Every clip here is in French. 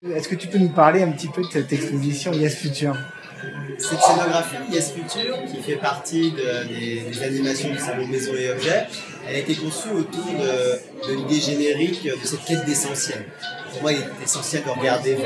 Est-ce que tu peux nous parler un petit peu de cette exposition Yes Future? Cette scénographie, Yes Future, qui fait partie des animations du salon Maison et Objets, elle a été conçue autour de l'idée générique de cette quête d'essentiel. Pour moi, il est essentiel de regarder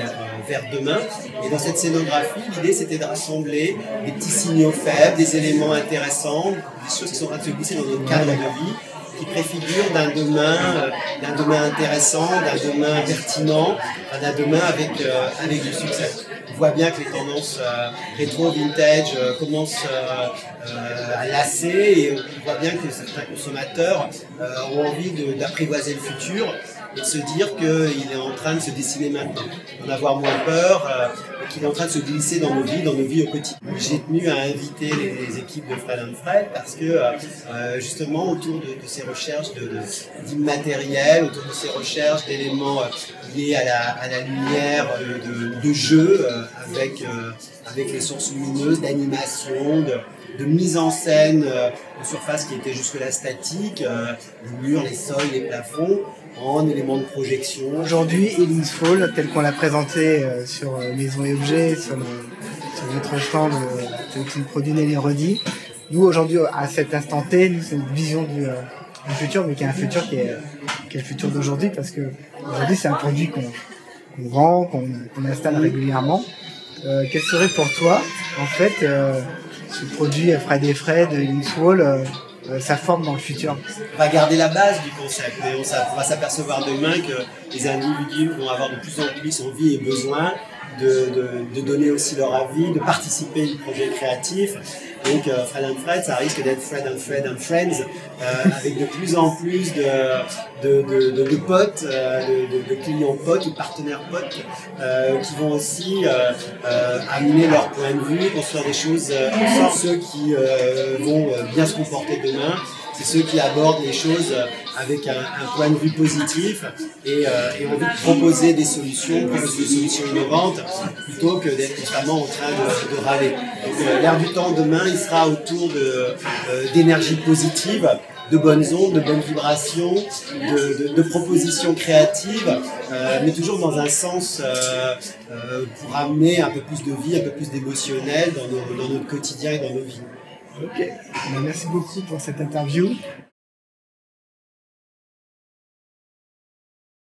vers demain. Et dans cette scénographie, l'idée, c'était de rassembler des petits signaux faibles, des éléments intéressants, des choses qui sont en train de se glisser dans notre cadre de vie, qui préfigurent d'un demain intéressant, d'un demain pertinent, d'un demain avec du succès. On voit bien que les tendances rétro, vintage commencent à lasser, et on voit bien que certains consommateurs ont envie d'apprivoiser le futur et de se dire qu'il est en train de se dessiner maintenant, d'en avoir moins peur, qu'il est en train de se glisser dans nos vies au quotidien. J'ai tenu à inviter les équipes de Fred & Fred parce que justement autour de ces recherches d'immatériel, autour de ces recherches d'éléments liés à la lumière, de jeu avec les sources lumineuses, d'animation, de mise en scène de surfaces qui étaient jusque-là statiques, les murs, les sols, les plafonds, en éléments de projection. Aujourd'hui, Elin's Fall, tel qu'on l'a présenté sur Maison et Objets, sur notre stand, tel que le produit Nelly redit. Nous, aujourd'hui, à cet instant T, nous, c'est une vision du futur, mais qui est un futur qui est le futur d'aujourd'hui, parce que aujourd'hui, c'est un produit qu'on vend, qu'on installe régulièrement. Quel serait pour toi, en fait, ce produit Fred & Fred, Elin's Fall, sa forme dans le futur? On va garder la base du concept, mais on va s'apercevoir demain que les individus vont avoir de plus en plus envie et besoin de donner aussi leur avis, de participer au projet créatif. Donc Fred & Fred, ça risque d'être Fred & Friends, avec de plus en plus de potes, de clients potes ou partenaires potes, qui vont aussi amener leur point de vue, construire des choses ensemble. Ceux qui vont bien se comporter demain, c'est ceux qui abordent les choses avec un point de vue positif et envie de proposer des solutions innovantes, plutôt que d'être constamment en train de râler. Donc l'air du temps demain, il sera autour d'énergie positive, de bonnes ondes, de bonnes vibrations, de propositions créatives, mais toujours dans un sens pour amener un peu plus de vie, un peu plus d'émotionnel dans notre quotidien et dans nos vies. Ok, merci beaucoup pour cette interview.